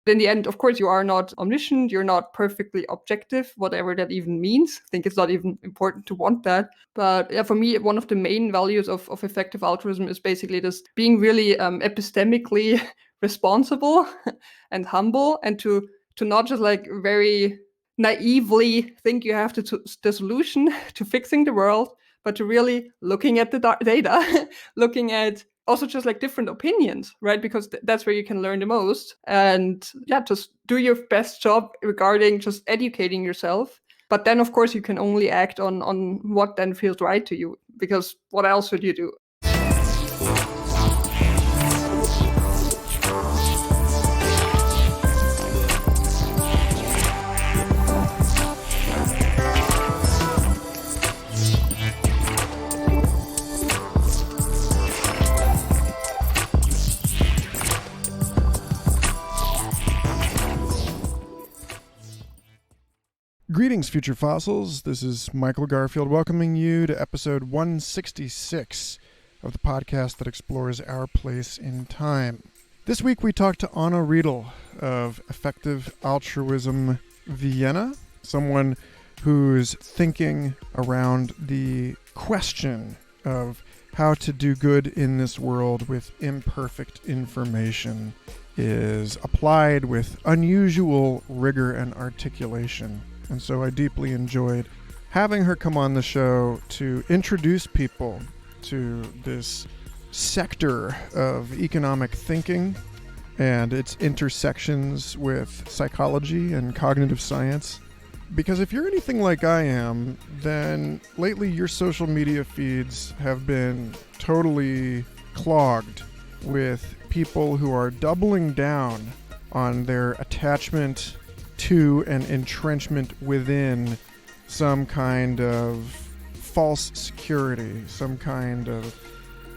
In the end, of course, you are not omniscient, you're not perfectly objective, whatever that even means. I think it's not even important to want that. But yeah, for me, one of the main values of effective altruism is basically this being really epistemically responsible and humble, and to not just like very naively think you have the solution to fixing the world, but to really looking at the data, looking at also just like different opinions, right? Because that's where you can learn the most. And yeah, just do your best job regarding just educating yourself. But then, of course, you can only act on what then feels right to you, because what else would you do? Greetings, future fossils. This is Michael Garfield welcoming you to episode 166 of the podcast that explores our place in time. This week we talked to Anna Riedl of Effective Altruism Vienna, someone whose thinking around the question of how to do good in this world with imperfect information is applied with unusual rigor and articulation. And so I deeply enjoyed having her come on the show to introduce people to this sector of economic thinking and its intersections with psychology and cognitive science. Because if you're anything like I am, then lately your social media feeds have been totally clogged with people who are doubling down on their attachment to an entrenchment within some kind of false security, some kind of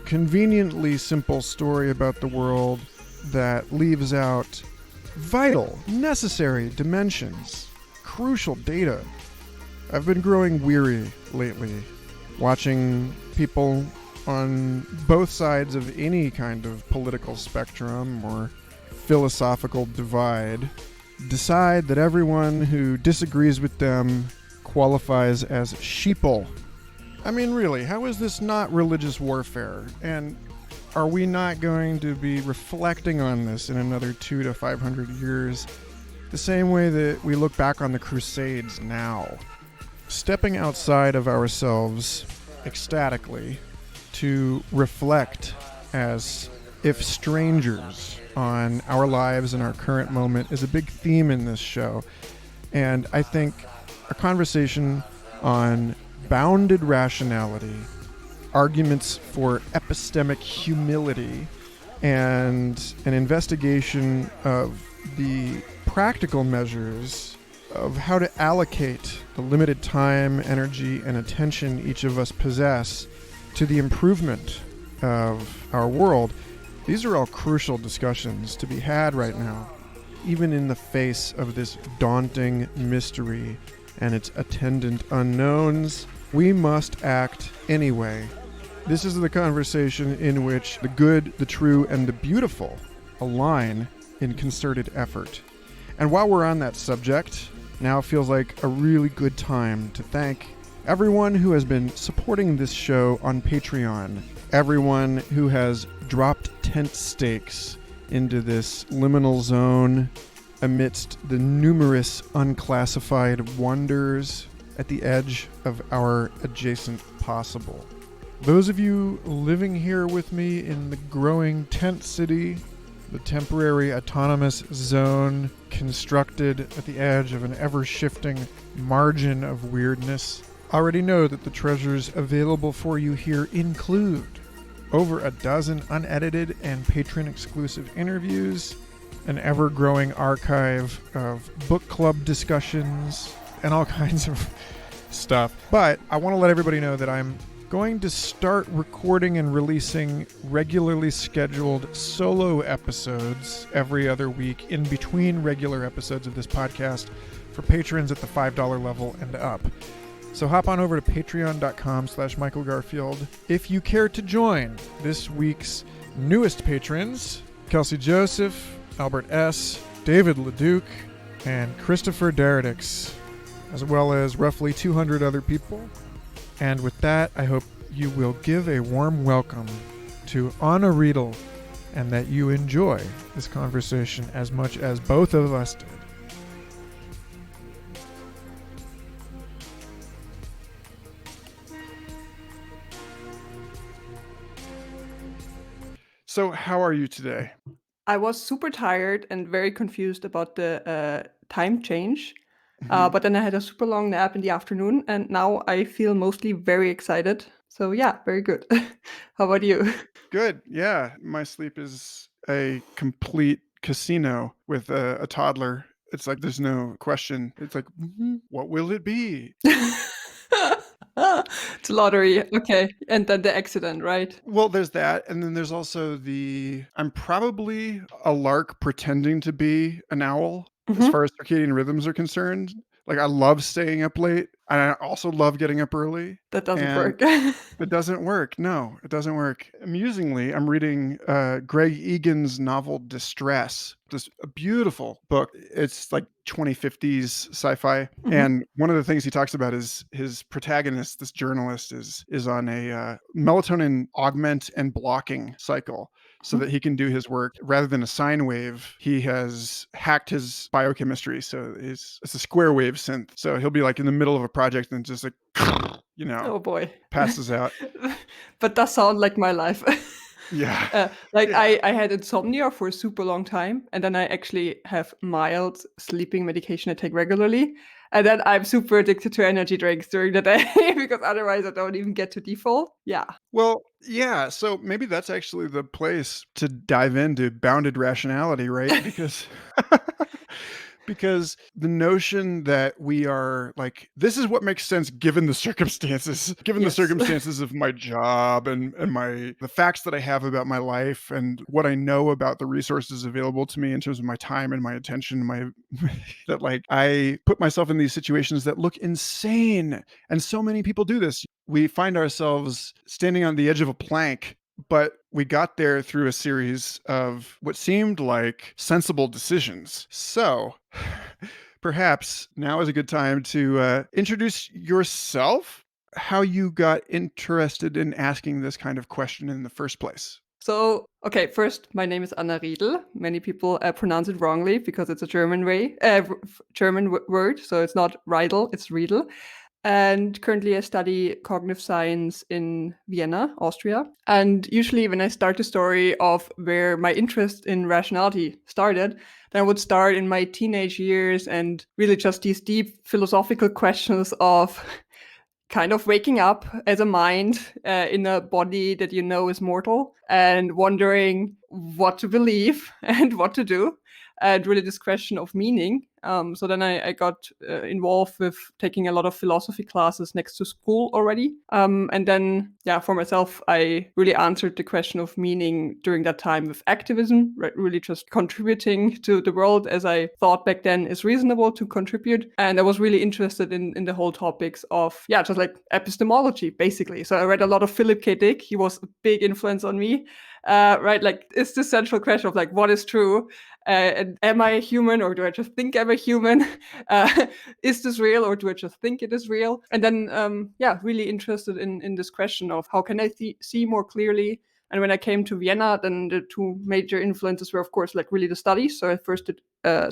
conveniently simple story about the world that leaves out vital, necessary dimensions, crucial data. I've been growing weary lately, watching people on both sides of any kind of political spectrum or philosophical divide decide that everyone who disagrees with them qualifies as sheeple. I mean, really, how is this not religious warfare? And are we not going to be reflecting on this in another 200 to 500 years, the same way that we look back on the Crusades now? Stepping outside of ourselves ecstatically to reflect as if strangers on our lives and our current moment is a big theme in this show. And I think a conversation on bounded rationality, arguments for epistemic humility, and an investigation of the practical measures of how to allocate the limited time, energy, and attention each of us possess to the improvement of our world. These are all crucial discussions to be had right now, even in the face of this daunting mystery and its attendant unknowns. We must act anyway. This is the conversation in which the good, the true, and the beautiful align in concerted effort. And while we're on that subject, now feels like a really good time to thank everyone who has been supporting this show on Patreon, everyone who has dropped tent stakes into this liminal zone amidst the numerous unclassified wonders at the edge of our adjacent possible. Those of you living here with me in the growing tent city, the temporary autonomous zone constructed at the edge of an ever-shifting margin of weirdness, already know that the treasures available for you here include over a dozen unedited and patron-exclusive interviews, an ever-growing archive of book club discussions, and all kinds of stuff. But I want to let everybody know that I'm going to start recording and releasing regularly scheduled solo episodes every other week in between regular episodes of this podcast for patrons at the $5 level and up. So hop on over to patreon.com/Michael Garfield if you care to join this week's newest patrons: Kelsey Joseph, Albert S., David Leduc, and Christopher Deredix, as well as roughly 200 other people. And with that, I hope you will give a warm welcome to Anna Riedl, and that you enjoy this conversation as much as both of us did. So, how are you today? I was super tired and very confused about the time change. But then I had a super long nap in the afternoon, and now I feel mostly very excited. So yeah, very good. How about you? Good. Yeah. My sleep is a complete casino with a toddler. It's like there's no question. It's like, what will it be? It's a lottery. Okay. And then the accident, right? Well, there's that. And then there's also I'm probably a lark pretending to be an owl as far as circadian rhythms are concerned. Like, I love staying up late, and I also love getting up early. That doesn't And work. it doesn't work. No, it doesn't work. Amusingly, I'm reading Greg Egan's novel Distress. This a beautiful book. It's like 2050s sci-fi. And one of the things he talks about is his protagonist, this journalist, is on a melatonin augment and blocking cycle, so that he can do his work rather than a sine wave. He has hacked his biochemistry, so it's a square wave synth. So he'll be like in the middle of a project and just like, Oh boy. passes out. But that sounds like my life. Yeah. I had insomnia for a super long time, and then I actually have mild sleeping medication I take regularly. And then I'm super addicted to energy drinks during the day because otherwise I don't even get to default. Yeah. Well, yeah. So maybe that's actually the place to dive into bounded rationality, right? Because the notion that we are like, this is what makes sense given the circumstances, Yes. the circumstances of my job and the facts that I have about my life and what I know about the resources available to me in terms of my time and my attention, that like I put myself in these situations that look insane. And so many people do this. We find ourselves standing on the edge of a plank, but we got there through a series of what seemed like sensible decisions. So perhaps now is a good time to introduce yourself, how you got interested in asking this kind of question in the first place. So, okay, first, my name is Anna Riedl. Many people pronounce it wrongly because it's a German word. So it's not Riedl, it's Riedl. And currently I study cognitive science in Vienna, Austria. And usually when I start the story of where my interest in rationality started, then I would start in my teenage years and really just these deep philosophical questions of kind of waking up as a mind in a body that you know is mortal and wondering what to believe and what to do. And really this question of meaning. So then I got involved with taking a lot of philosophy classes next to school already. And then, yeah, for myself, I really answered the question of meaning during that time with activism, really just contributing to the world as I thought back then is reasonable to contribute. And I was really interested in the whole topics of, yeah, just like epistemology, basically. So I read a lot of Philip K. Dick. He was a big influence on me. Right, like it's the central question of like what is true, and am I a human or do I just think I'm a human? Is this real or do I just think it is real? And then, yeah, really interested in this question of how can I see more clearly. And when I came to Vienna, then the two major influences were, of course, like really the studies. So I first did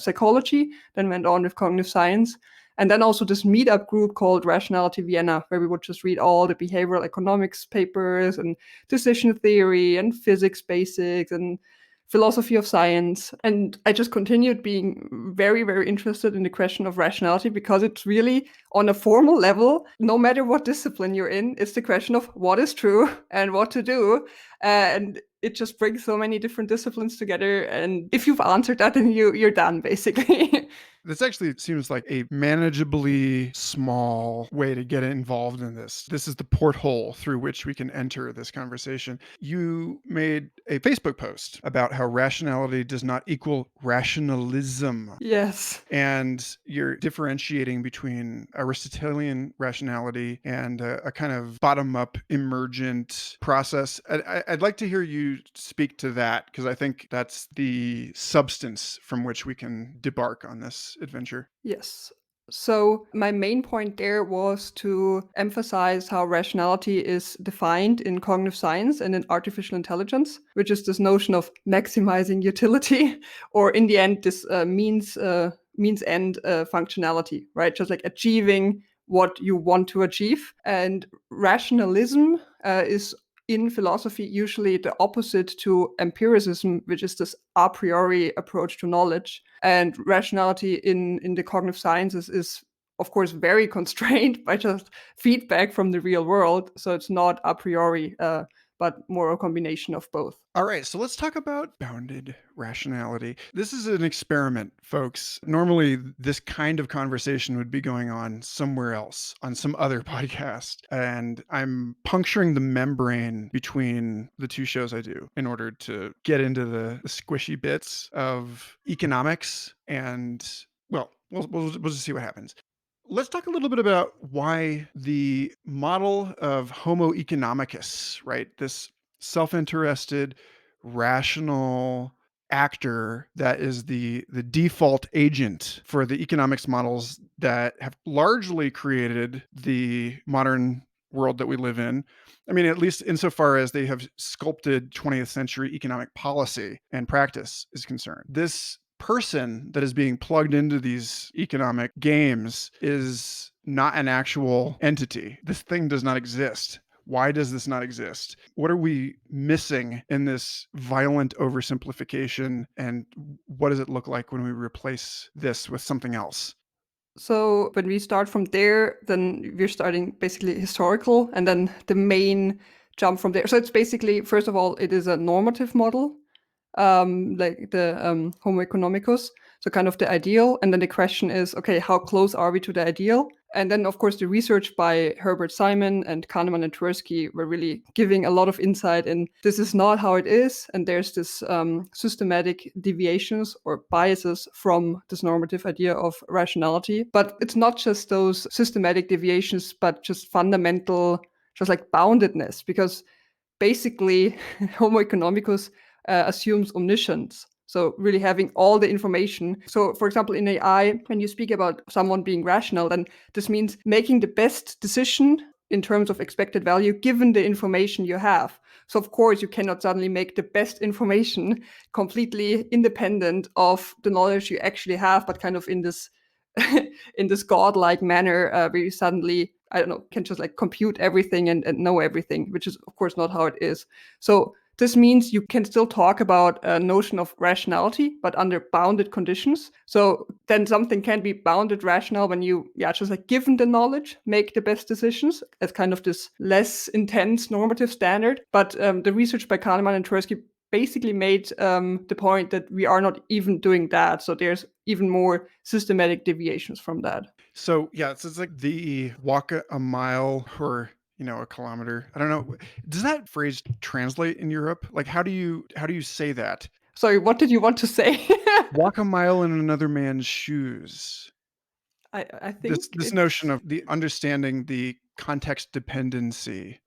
psychology, then went on with cognitive science. And then also this meetup group called Rationality Vienna, where we would just read all the behavioral economics papers and decision theory and physics basics and philosophy of science. And I just continued being very, very interested in the question of rationality because it's really on a formal level, no matter what discipline you're in, it's the question of what is true and what to do. And it just brings so many different disciplines together. And if you've answered that, then you're done, basically. This actually seems like a manageably small way to get involved in this. This is the porthole through which we can enter this conversation. You made a Facebook post about how rationality does not equal rationalism. Yes. And you're differentiating between Aristotelian rationality and a kind of bottom-up emergent process. I'd like to hear you speak to that, because I think that's the substance from which we can debark on this adventure. Yes. So my main point there was to emphasize how rationality is defined in cognitive science and in artificial intelligence, which is this notion of maximizing utility, or in the end, this means end functionality, right? Just like achieving what you want to achieve. And rationalism is in philosophy usually the opposite to empiricism, which is this a priori approach to knowledge. And rationality in the cognitive sciences is, of course, very constrained by just feedback from the real world. So it's not a priori, but more a combination of both. All right, so let's talk about bounded rationality. This is an experiment, folks. Normally, this kind of conversation would be going on somewhere else, on some other podcast. And I'm puncturing the membrane between the two shows I do in order to get into the squishy bits of economics. And, well, we'll just see what happens. Let's talk a little bit about why the model of Homo economicus, right? This self-interested, rational actor that is the default agent for the economics models that have largely created the modern world that we live in. I mean, at least insofar as they have sculpted 20th century economic policy and practice is concerned. This person that is being plugged into these economic games is not an actual entity. This thing does not exist. Why does this not exist? What are we missing in this violent oversimplification? And what does it look like when we replace this with something else? So when we start from there, then we're starting basically historical, and then the main jump from there. So it's basically, first of all, it is a normative model, like the Homo economicus, so kind of the ideal. And then the question is, okay, how close are we to the ideal? And then, of course, the research by Herbert Simon and Kahneman and Tversky were really giving a lot of insight in this is not how it is. And there's this systematic deviations or biases from this normative idea of rationality. But it's not just those systematic deviations, but just fundamental, just like boundedness, because basically Homo economicus assumes omniscience. So really having all the information. So for example, in AI, when you speak about someone being rational, then this means making the best decision in terms of expected value given the information you have. So of course, you cannot suddenly make the best information completely independent of the knowledge you actually have, but kind of in this in this godlike manner where you suddenly, I don't know, can just like compute everything and know everything, which is of course not how it is. So this means you can still talk about a notion of rationality, but under bounded conditions. So then something can be bounded rational when you, just like given the knowledge, make the best decisions as kind of this less intense normative standard. But the research by Kahneman and Tversky basically made the point that we are not even doing that. So there's even more systematic deviations from that. So yeah, it's like the walk a mile or a kilometer. I don't know. Does that phrase translate in Europe? Like how do you say that? Sorry, what did you want to say? Walk a mile in another man's shoes. I think This notion of the understanding the context dependency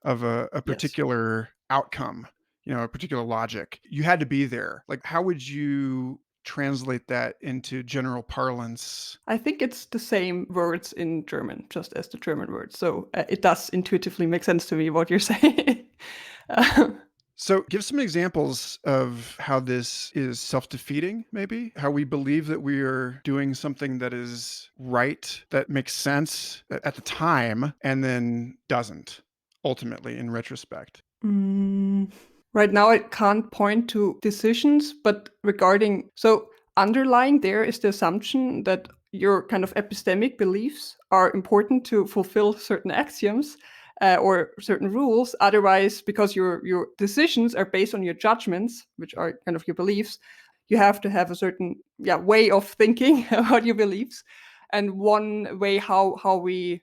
of a yes. particular outcome, a particular logic. You had to be there. Like how would you translate that into general parlance? I think it's the same words in German, just as the German words. So it does intuitively make sense to me what you're saying. So give some examples of how this is self-defeating, maybe? How we believe that we are doing something that is right, that makes sense at the time, and then doesn't, ultimately, in retrospect. Right now, I can't point to decisions, but so underlying there is the assumption that your kind of epistemic beliefs are important to fulfill certain axioms or certain rules. Otherwise, because your decisions are based on your judgments, which are kind of your beliefs, you have to have a certain way of thinking about your beliefs. And one way how we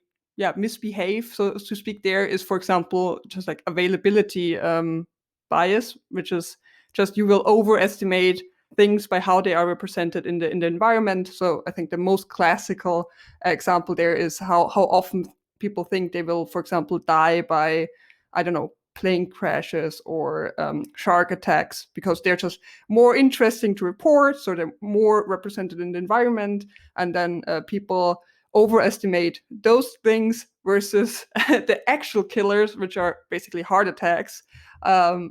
misbehave, so to speak, there is, for example, just like availability bias, which is just you will overestimate things by how they are represented in the environment. So I think the most classical example there is how often people think they will, for example, die by, I don't know, plane crashes or shark attacks, because they're just more interesting to report, so they're more represented in the environment, and then people overestimate those things versus the actual killers, which are basically heart attacks.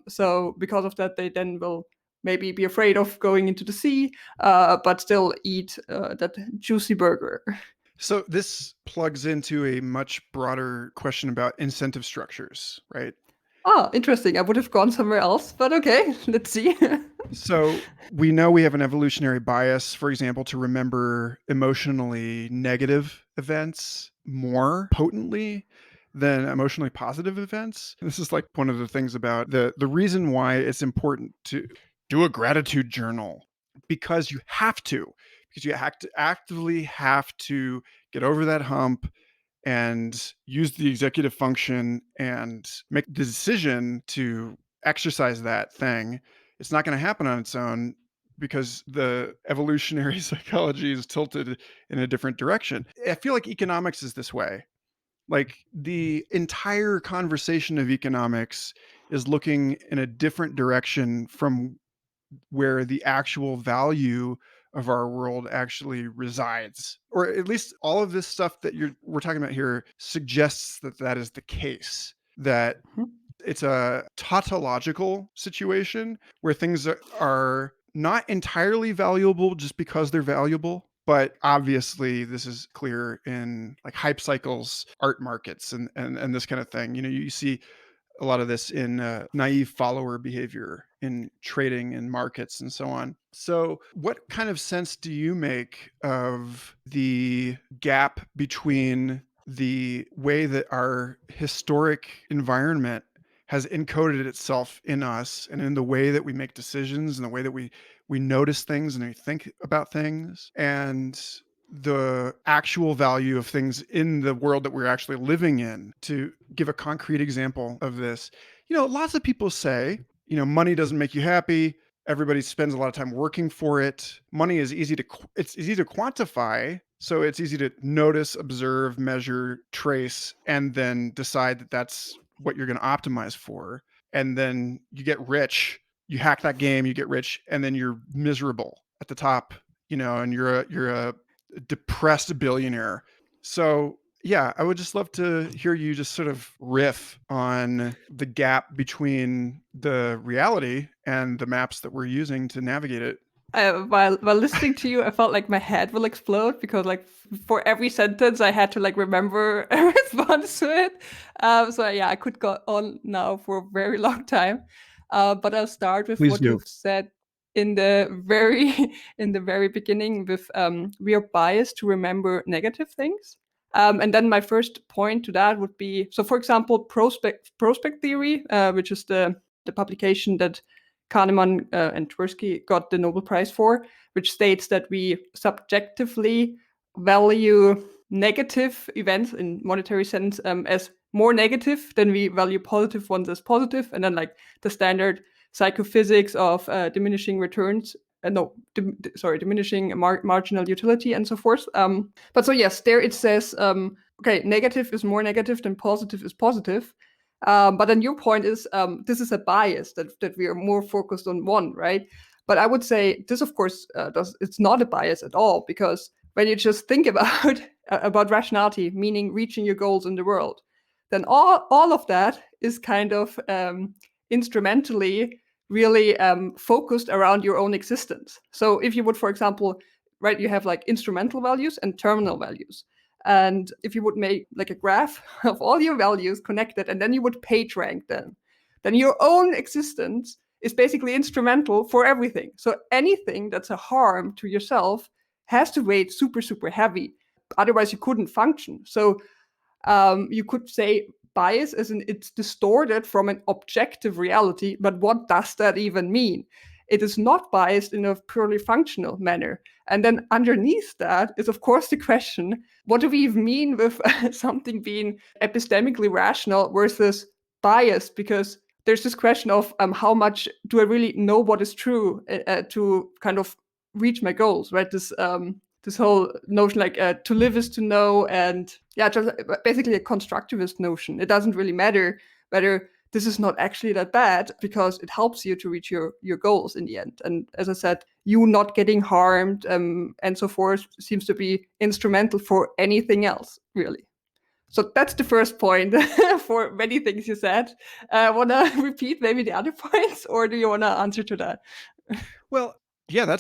So because of that, they then will maybe be afraid of going into the sea, but still eat that juicy burger. So this plugs into a much broader question about incentive structures, right? Oh, interesting. I would have gone somewhere else, but okay, let's see. So we know we have an evolutionary bias, for example, to remember emotionally negative events more potently than emotionally positive events. This is like one of the things about the reason why it's important to do a gratitude journal, because you have to actively have to get over that hump and use the executive function and make the decision to exercise that thing. It's not going to happen on its own because the evolutionary psychology is tilted in a different direction. I feel like economics is this way. Like the entire conversation of economics is looking in a different direction from where the actual value of our world actually resides, or at least all of this stuff that we're talking about here suggests that that is the case, that it's a tautological situation where things are not entirely valuable just because they're valuable. But obviously this is clear in like hype cycles, art markets, and this kind of thing. You see a lot of this in naive follower behavior in trading and markets and so on. So what kind of sense do you make of the gap between the way that our historic environment has encoded itself in us and in the way that we make decisions and the way that we notice things and we think about things, and the actual value of things in the world that we're actually living in? To give a concrete example of this, lots of people say, money doesn't make you happy. Everybody spends a lot of time working for it. Money is easy to quantify. So it's easy to notice, observe, measure, trace, and then decide that that's what you're going to optimize for. And then you get rich, you hack that game, you get rich, and then you're miserable at the top, and you're a depressed billionaire. So yeah, I would just love to hear you just sort of riff on the gap between the reality and the maps that we're using to navigate it. While listening to you, I felt like my head will explode, because like for every sentence I had to like remember a response to it. So yeah, I could go on now for a very long time. But I'll start with Please what do. you've said in the very beginning with we are biased to remember negative things. And then my first point to that would be, so for example, prospect theory, which is the publication that Kahneman and Tversky got the Nobel Prize for, which states that we subjectively value negative events in monetary sense as more negative than we value positive ones as positive, and then like the standard psychophysics of diminishing returns. Diminishing marginal utility and so forth. But so yes, there it says, okay, negative is more negative than positive is positive. But then your point is this is a bias that we are more focused on one, right? But I would say this, of course, it's not a bias at all, because when you just think about rationality, meaning reaching your goals in the world, then all of that is kind of instrumentally really focused around your own existence. So if you would, for example, right, you have like instrumental values and terminal values. And if you would make like a graph of all your values connected, and then you would page rank them, then your own existence is basically instrumental for everything. So anything that's a harm to yourself has to weigh super, super heavy. Otherwise, you couldn't function. So you could say bias as in it's distorted from an objective reality, but what does that even mean? it is not biased in a purely functional manner. And then underneath that is, of course, the question, what do we even mean with something being epistemically rational versus biased? Because there's this question of how much do I really know what is true to kind of reach my goals, right? This whole notion like to live is to know, and just basically a constructivist notion. It doesn't really matter whether this is not actually that bad because it helps you to reach your goals in the end. And as I said, you not getting harmed and so forth seems to be instrumental for anything else, really. So that's the first point for many things you said. Want to repeat maybe the other points, or do you want to answer to that? Well, yeah,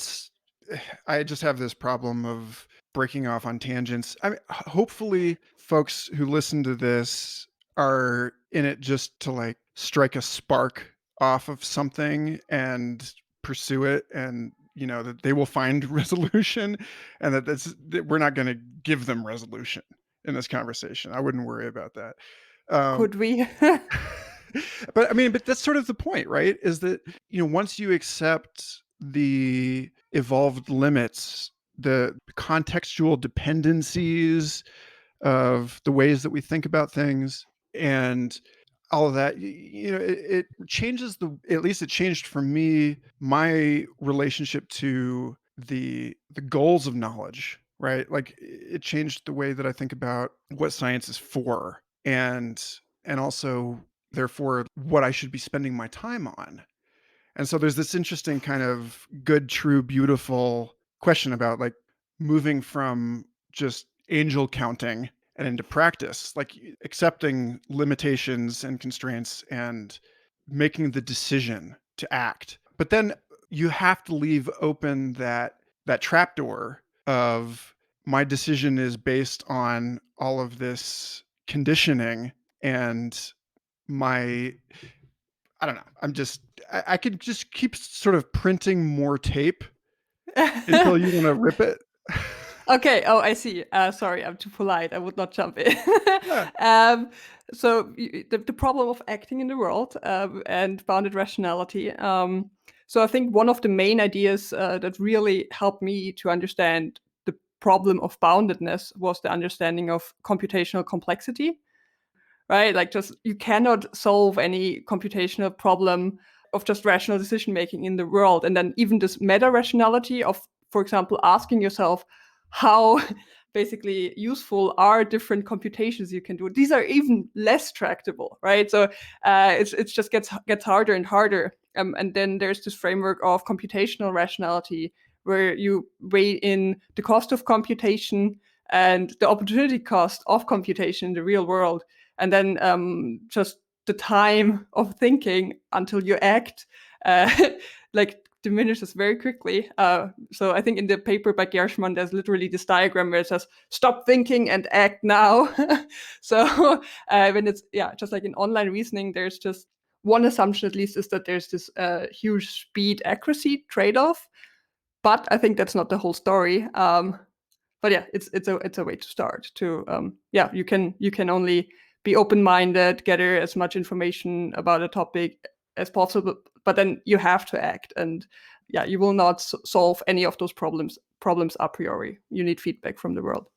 I just have this problem of breaking off on tangents. I mean, hopefully folks who listen to this are in it just to like strike a spark off of something and pursue it, and that they will find resolution, and that we're not going to give them resolution in this conversation. I wouldn't worry about that. Could we? But that's sort of the point, right? Is that, once you accept the evolved limits, the contextual dependencies of the ways that we think about things, and all of that, it changes at least it changed for me, my relationship to the goals of knowledge, right? Like, it changed the way that I think about what science is for, and also therefore what I should be spending my time on. And so there's this interesting kind of good, true, beautiful question about like moving from just angel counting and into practice, like accepting limitations and constraints and making the decision to act. But then you have to leave open that trapdoor of, my decision is based on all of this conditioning, and I don't know. I could just keep sort of printing more tape until you want to rip it. Okay. Oh, I see. Sorry, I'm too polite. I would not jump in. Yeah. So the problem of acting in the world and bounded rationality. So I think one of the main ideas that really helped me to understand the problem of boundedness was the understanding of computational complexity. Right? Like, just you cannot solve any computational problem of just rational decision making in the world. And then even this meta rationality of, for example, asking yourself how basically useful are different computations you can do. These are even less tractable, right? So it's just gets harder and harder. And then there's this framework of computational rationality where you weigh in the cost of computation and the opportunity cost of computation in the real world, and then just the time of thinking until you act like diminishes very quickly. So I think in the paper by Gershman, there's literally this diagram where it says, stop thinking and act now. So when it's, just like in online reasoning, there's just one assumption, at least, is that there's this huge speed accuracy trade-off. But I think that's not the whole story. But yeah, it's a way to start. You can only be open-minded, gather as much information about a topic as possible, but then you have to act, and you will not solve any of those problems a priori. You need feedback from the world.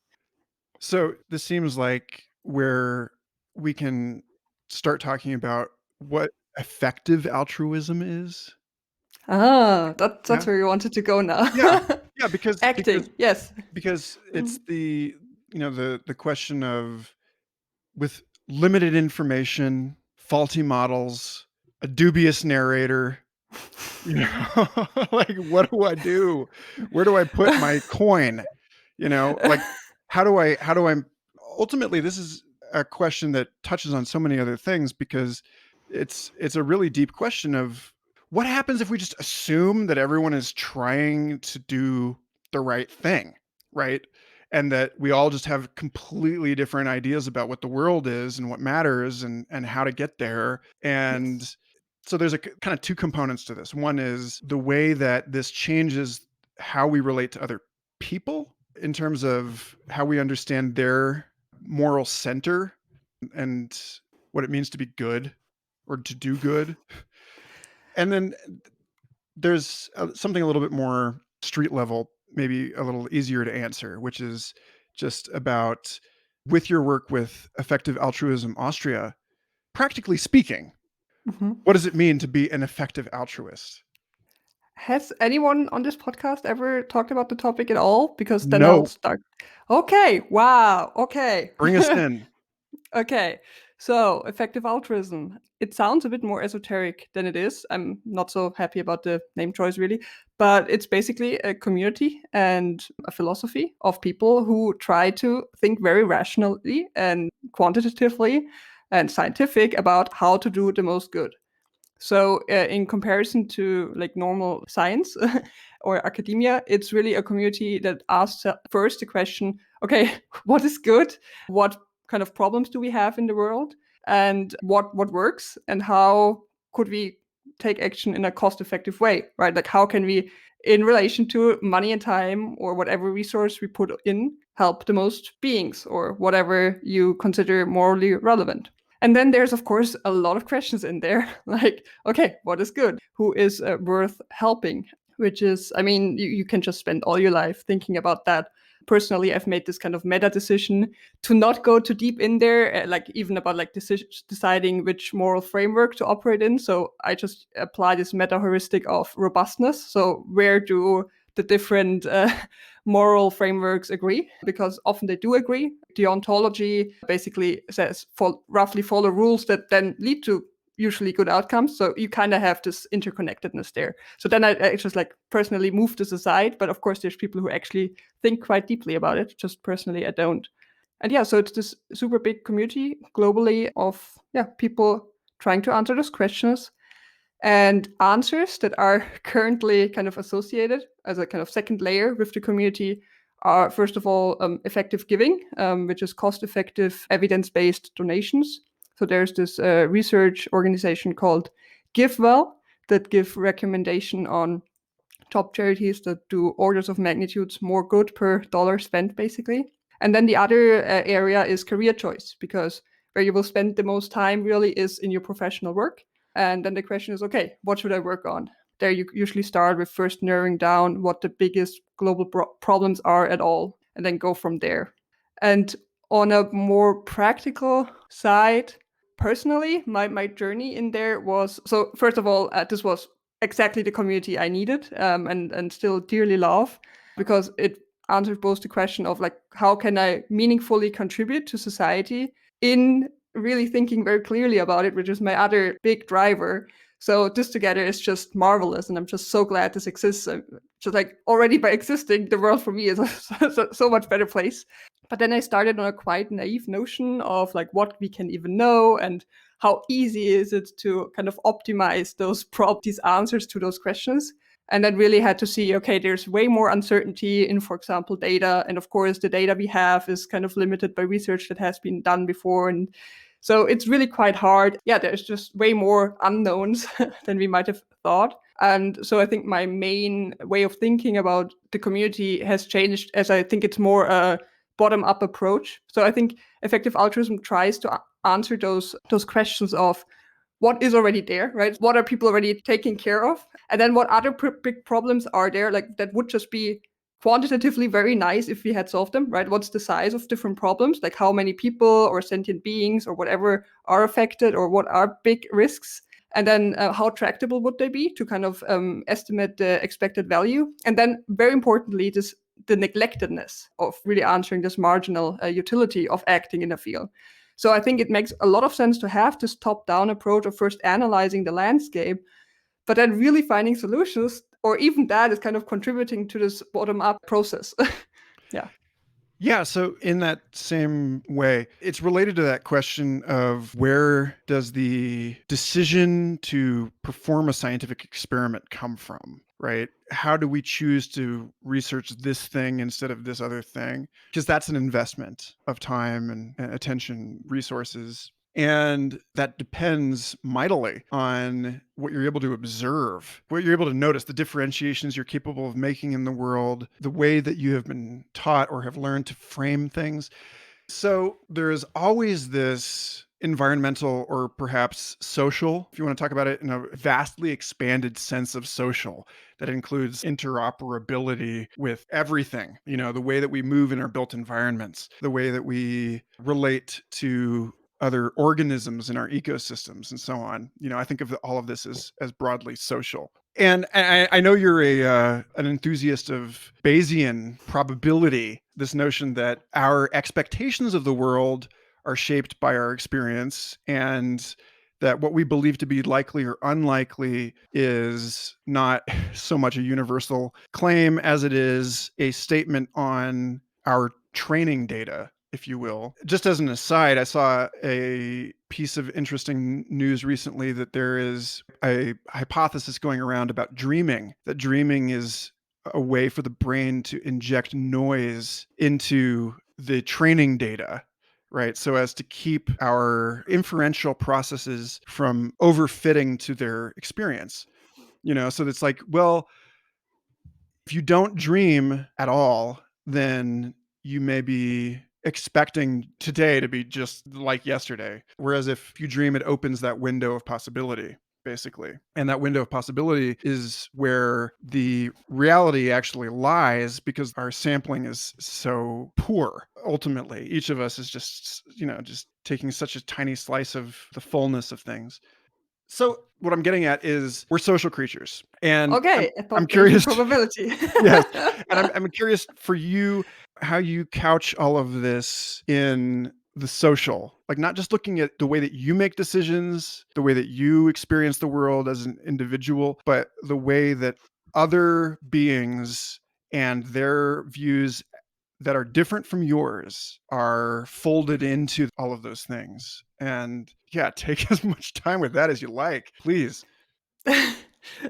So this seems like where we can start talking about what effective altruism is. That's where you wanted to go now. Yeah, because acting, yes. Because it's the question of, with limited information, faulty models, a dubious narrator, like, what do I do? Where do I put my coin? Like, how do I ultimately, this is a question that touches on so many other things, because it's a really deep question of, what happens if we just assume that everyone is trying to do the right thing, right? And that we all just have completely different ideas about what the world is and what matters, and how to get there. And so there's a kind of two components to this. One is the way that this changes how we relate to other people, in terms of how we understand their moral center and what it means to be good or to do good. And then there's something a little bit more street level, maybe a little easier to answer, which is just about, with your work with Effective Altruism Austria, practically speaking, Mhm. what does it mean to be an effective altruist? Has anyone on this podcast ever talked about the topic at all? Because then I'll No, start. Okay, wow, okay. bring us in. Okay, so effective altruism. It sounds a bit more esoteric than it is. I'm not so happy about the name choice, really. But it's basically a community and a philosophy of people who try to think very rationally and quantitatively and scientific about how to do the most good. So, in comparison to like normal science or academia, it's really a community that asks first the question, okay, what is good? What kind of problems do we have in the world? And what works? And how could we take action in a cost-effective way, right? Like how can we, in relation to money and time or whatever resource we put in, help the most beings or whatever you consider morally relevant? And then there's, of course, a lot of questions in there like, okay, what is good? Who is worth helping? Which is, I mean, you can just spend all your life thinking about that. Personally, I've made this kind of meta decision to not go too deep in there, like even about like deciding which moral framework to operate in. So I just apply this meta heuristic of robustness. So where do the different moral frameworks agree? Because often they do agree. Deontology basically says roughly follow rules that then lead to usually good outcomes. So you kind of have this interconnectedness there. So then I just like personally move this aside. But of course, there's people who actually think quite deeply about it. Just personally, I don't. And yeah, so it's this super big community globally of people trying to answer those questions, and answers that are currently kind of associated as a kind of second layer with the community are, first of all, effective giving, which is cost-effective, evidence-based donations. So there's this research organization called GiveWell that give recommendation on top charities that do orders of magnitudes more good per dollar spent, basically. And then the other area is career choice, because where you will spend the most time really is in your professional work. And then the question is, okay, what should I work on? There you usually start with first narrowing down what the biggest global problems are at all, and then go from there. And on a more practical side, personally, my journey in there was, so first of all, this was exactly the community I needed, and still dearly love, because it answered both the question of like, how can I meaningfully contribute to society in really thinking very clearly about it, which is my other big driver. So this together is just marvelous, and I'm just so glad this exists. Just like already by existing, the world for me is so much better place. But then I started on a quite naive notion of like what we can even know and how easy is it to kind of optimize these answers to those questions. And then really had to see, okay, there's way more uncertainty in, for example, data. And of course, the data we have is kind of limited by research that has been done before. And so it's really quite hard. Yeah, there's just way more unknowns than we might have thought. And so I think my main way of thinking about the community has changed, as I think it's more a bottom-up approach. So I think effective altruism tries to answer those questions of what is already there, right? What are people already taking care of? And then what other big problems are there, like that would just be quantitatively very nice if we had solved them, right? What's the size of different problems? Like how many people or sentient beings or whatever are affected, or what are big risks? And then how tractable would they be to kind of estimate the expected value? And then very importantly, the neglectedness of really answering this marginal utility of acting in a field. So I think it makes a lot of sense to have this top-down approach of first analyzing the landscape, but then really finding solutions, or even that is kind of contributing to this bottom-up process. Yeah. Yeah, so in that same way, it's related to that question of where does the decision to perform a scientific experiment come from, right? How do we choose to research this thing instead of this other thing? Because that's an investment of time and attention, resources. And that depends mightily on what you're able to observe, what you're able to notice, the differentiations you're capable of making in the world, the way that you have been taught or have learned to frame things. So there is always this environmental or perhaps social, if you want to talk about it in a vastly expanded sense of social that includes interoperability with everything, the way that we move in our built environments, the way that we relate to other organisms in our ecosystems and so on. I think of all of this as broadly social. And I know you're an enthusiast of Bayesian probability, this notion that our expectations of the world are shaped by our experience, and that what we believe to be likely or unlikely is not so much a universal claim as it is a statement on our training data, if you will. Just as an aside, I saw a piece of interesting news recently that there is a hypothesis going around about dreaming, that dreaming is a way for the brain to inject noise into the training data, right? So as to keep our inferential processes from overfitting to their experience. So it's like, well, if you don't dream at all, then you may be expecting today to be just like yesterday. Whereas if you dream, it opens that window of possibility, basically. And that window of possibility is where the reality actually lies, because our sampling is so poor. Ultimately, each of us is just taking such a tiny slice of the fullness of things. So what I'm getting at is we're social creatures, and Okay, I'm about Bayesian curious. probability. Yes, and I'm curious for you how you couch all of this in the social, like not just looking at the way that you make decisions, the way that you experience the world as an individual, but the way that other beings and their views that are different from yours are folded into all of those things. And yeah, take as much time with that as you like, please.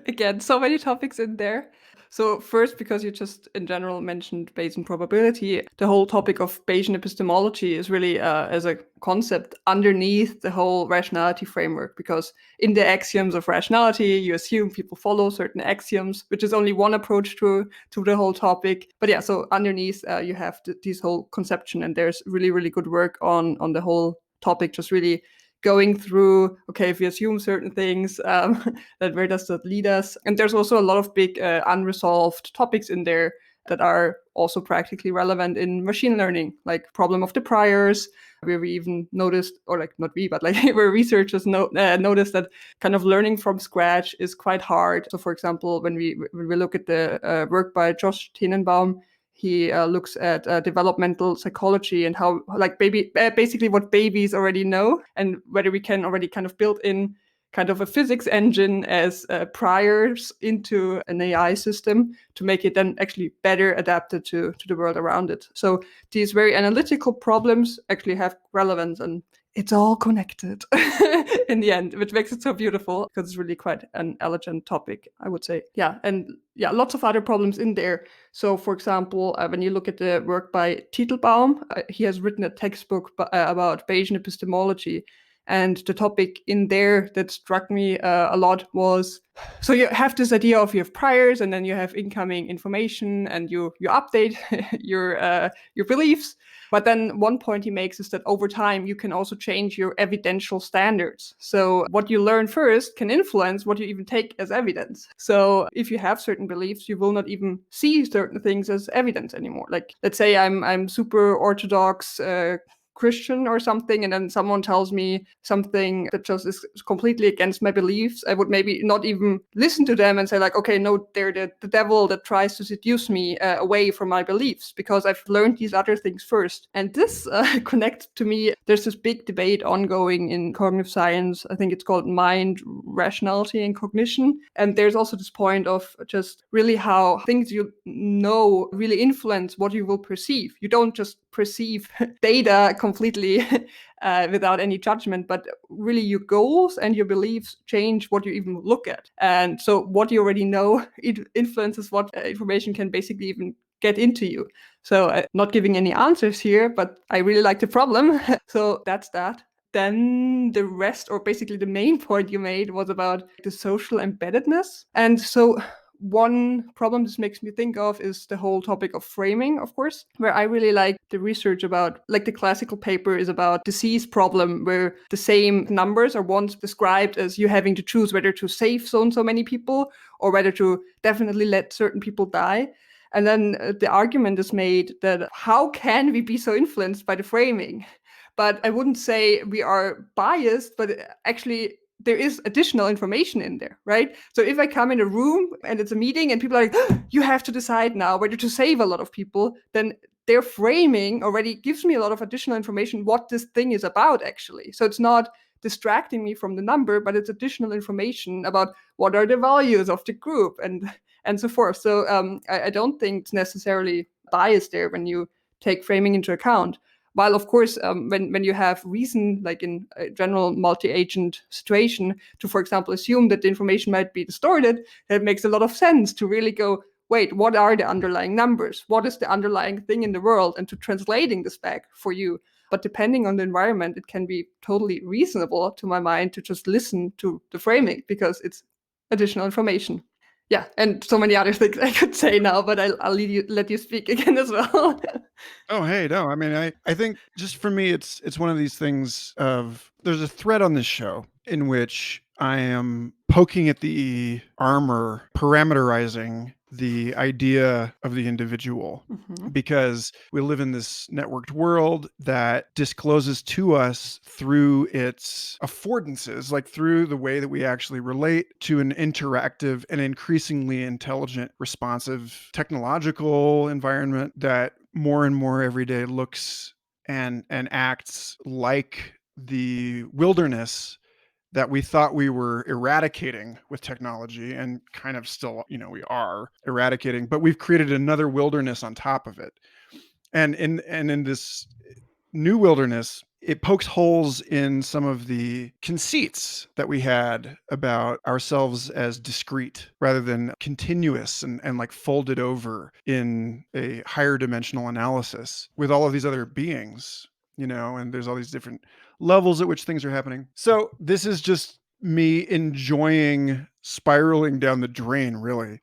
Again, so many topics in there. So first, because you just in general mentioned Bayesian probability, the whole topic of Bayesian epistemology is really as a concept underneath the whole rationality framework, because in the axioms of rationality, you assume people follow certain axioms, which is only one approach to the whole topic. But yeah, so underneath you have this whole conception, and there's really, really good work on the whole topic, just really going through, okay, if we assume certain things, that where does that lead us? And there's also a lot of big unresolved topics in there that are also practically relevant in machine learning, like problem of the priors, where we even noticed, or like not we, but like where researchers noticed that kind of learning from scratch is quite hard. So for example, when we look at the work by Josh Tenenbaum, he looks at developmental psychology and how, like, basically what babies already know, and whether we can already kind of build in kind of a physics engine as priors into an AI system to make it then actually better adapted to the world around it. So these very analytical problems actually have relevance, and it's all connected in the end, which makes it so beautiful, because it's really quite an elegant topic, I would say. Yeah, and yeah, lots of other problems in there. So, for example, when you look at the work by Teitelbaum, he has written a textbook about Bayesian epistemology. And the topic in there that struck me a lot was, so you have this idea of you have priors, and then you have incoming information, and you update your beliefs. But then one point he makes is that over time, you can also change your evidential standards. So what you learn first can influence what you even take as evidence. So if you have certain beliefs, you will not even see certain things as evidence anymore. Like, let's say I'm super orthodox Christian or something, and then someone tells me something that just is completely against my beliefs, I would maybe not even listen to them and say like, okay, no, they're the devil that tries to seduce me away from my beliefs, because I've learned these other things first. And this connects to me. There's this big debate ongoing in cognitive science. I think it's called mind, rationality, and cognition. And there's also this point of just really how things you know really influence what you will perceive. You don't just perceive data completely without any judgment, but really your goals and your beliefs change what you even look at. And so what you already know, it influences what information can basically even get into you. So not giving any answers here, but I really like the problem. So that's that. Then the rest, or basically the main point you made, was about the social embeddedness. And so one problem this makes me think of is the whole topic of framing, of course, where I really like the research about, like the classical paper is about disease problem, where the same numbers are once described as you having to choose whether to save so and so many people or whether to definitely let certain people die. And then the argument is made that how can we be so influenced by the framing? But I wouldn't say we are biased, but actually there is additional information in there, right? So if I come in a room and it's a meeting and people are like, you have to decide now whether to save a lot of people, then their framing already gives me a lot of additional information what this thing is about, actually. So it's not distracting me from the number, but it's additional information about what are the values of the group and so forth. So I don't think it's necessarily biased there when you take framing into account. While, of course, when you have reason, like in a general multi-agent situation, to, for example, assume that the information might be distorted, it makes a lot of sense to really go, wait, what are the underlying numbers? What is the underlying thing in the world? And to translating this back for you. But depending on the environment, it can be totally reasonable, to my mind, to just listen to the framing because it's additional information. Yeah, and so many other things I could say now, but I'll let you speak again as well. Oh, hey, no. I mean, I think just for me, it's one of these things of there's a thread on this show in which I am poking at the armor, parameterizing the idea of the individual, because we live in this networked world that discloses to us through its affordances, like through the way that we actually relate to an interactive and increasingly intelligent, responsive technological environment that more and more every day looks and acts like the wilderness that we thought we were eradicating with technology, and kind of still, we are eradicating, but we've created another wilderness on top of it. And in this new wilderness, it pokes holes in some of the conceits that we had about ourselves as discrete rather than continuous and like folded over in a higher dimensional analysis with all of these other beings, and there's all these different levels at which things are happening. So this is just me enjoying spiraling down the drain, really,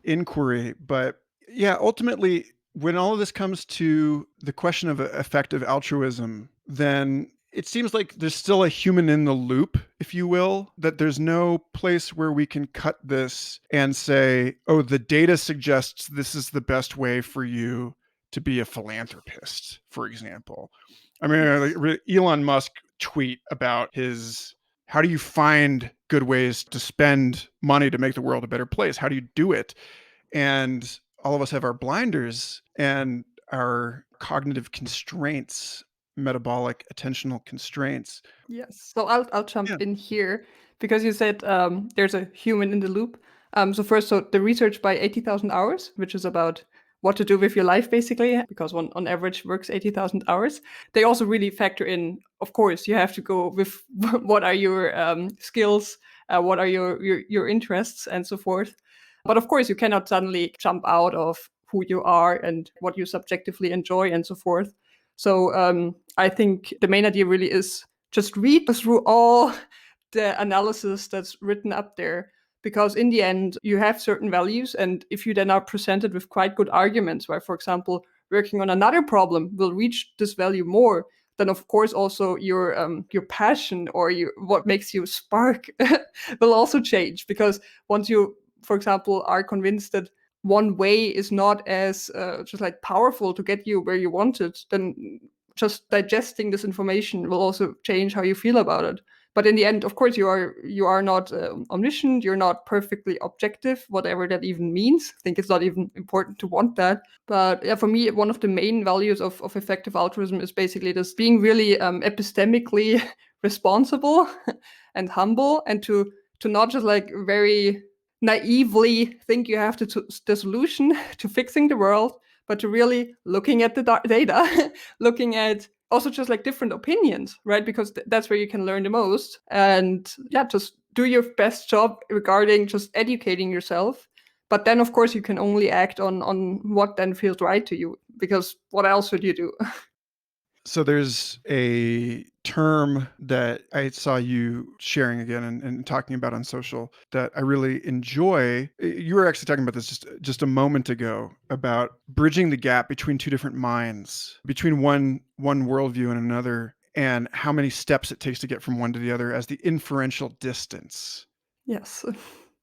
inquiry. But yeah, ultimately, when all of this comes to the question of effective altruism, then it seems like there's still a human in the loop, if you will, that there's no place where we can cut this and say, oh, the data suggests this is the best way for you to be a philanthropist, for example. I mean, Elon Musk tweet about how do you find good ways to spend money to make the world a better place? How do you do it? And all of us have our blinders and our cognitive constraints, metabolic attentional constraints. Yes. So I'll jump in here because you said there's a human in the loop. So first, the research by 80,000 hours, which is about what to do with your life, basically, because one on average works 80,000 hours. They also really factor in, of course, you have to go with what are your skills, what are your interests, and so forth. But of course, you cannot suddenly jump out of who you are and what you subjectively enjoy and so forth. So I think the main idea really is just read through all the analysis that's written up there, because in the end, you have certain values. And if you then are presented with quite good arguments, where, for example, working on another problem will reach this value more, then of course also your passion or what makes you spark will also change. Because once you, for example, are convinced that one way is not as just like powerful to get you where you want it, then just digesting this information will also change how you feel about it. But in the end, of course, you are not omniscient. You're not perfectly objective, whatever that even means. I think it's not even important to want that. But yeah, for me, one of the main values of effective altruism is basically this being really epistemically responsible and humble, and to not just like very naively think you have the solution to fixing the world, but to really looking at the data, looking at also just like different opinions, right? Because that's where you can learn the most. And yeah, just do your best job regarding just educating yourself. But then, of course, you can only act on what then feels right to you, because what else would you do? So there's a term that I saw you sharing again and talking about on social that I really enjoy. You were actually talking about this just a moment ago about bridging the gap between two different minds, between one worldview and another, and how many steps it takes to get from one to the other as the inferential distance. Yes.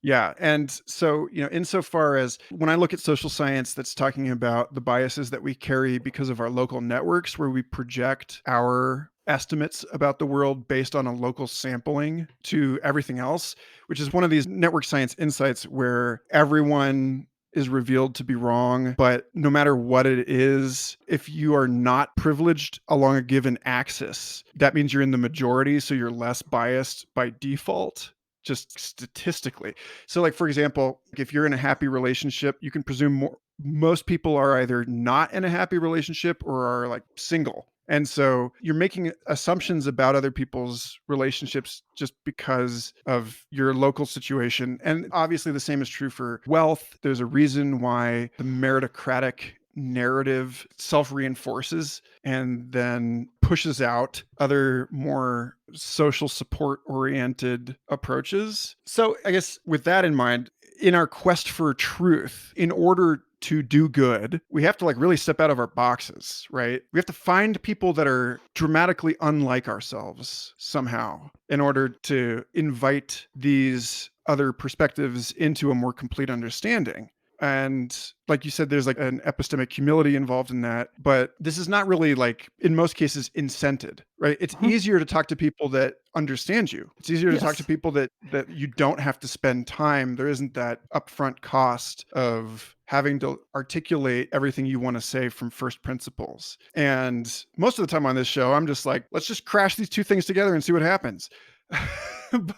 Yeah. And so, insofar as when I look at social science that's talking about the biases that we carry because of our local networks, where we project our estimates about the world based on a local sampling to everything else, which is one of these network science insights where everyone is revealed to be wrong. But no matter what it is, if you are not privileged along a given axis, that means you're in the majority. So you're less biased by default, just statistically. So like, for example, if you're in a happy relationship, you can presume most people are either not in a happy relationship or are like single. And so you're making assumptions about other people's relationships just because of your local situation. And obviously the same is true for wealth. There's a reason why the meritocratic narrative self-reinforces and then pushes out other more social support oriented approaches. So I guess with that in mind, in our quest for truth, in order to do good, we have to like really step out of our boxes, right? We have to find people that are dramatically unlike ourselves somehow in order to invite these other perspectives into a more complete understanding. And like you said, there's like an epistemic humility involved in that, but this is not really like, in most cases, incented, right? It's easier to talk to people that understand you. It's easier to talk to people that you don't have to spend time. There isn't that upfront cost of having to articulate everything you want to say from first principles. And most of the time on this show, I'm just like, let's just crash these two things together and see what happens.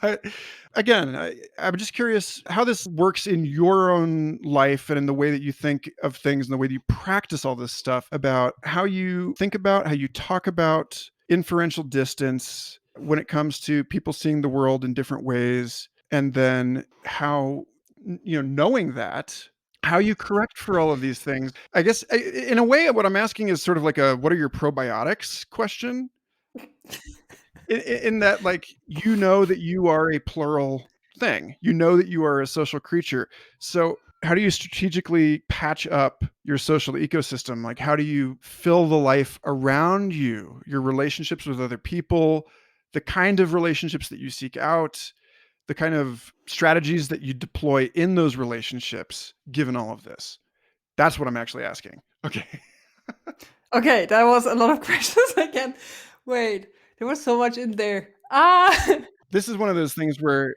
But again, I'm just curious how this works in your own life and in the way that you think of things and the way that you practice all this stuff, about how you think about, how you talk about inferential distance when it comes to people seeing the world in different ways. And then how, knowing that, how you correct for all of these things. I guess in a way, what I'm asking is sort of like a, what are your probiotics question? In that, like, that you are a plural thing, that you are a social creature. So how do you strategically patch up your social ecosystem? Like, how do you fill the life around you, your relationships with other people, the kind of relationships that you seek out, the kind of strategies that you deploy in those relationships, given all of this? That's what I'm actually asking. Okay. Okay, that was a lot of questions again. Wait, there was so much in there. This is one of those things where,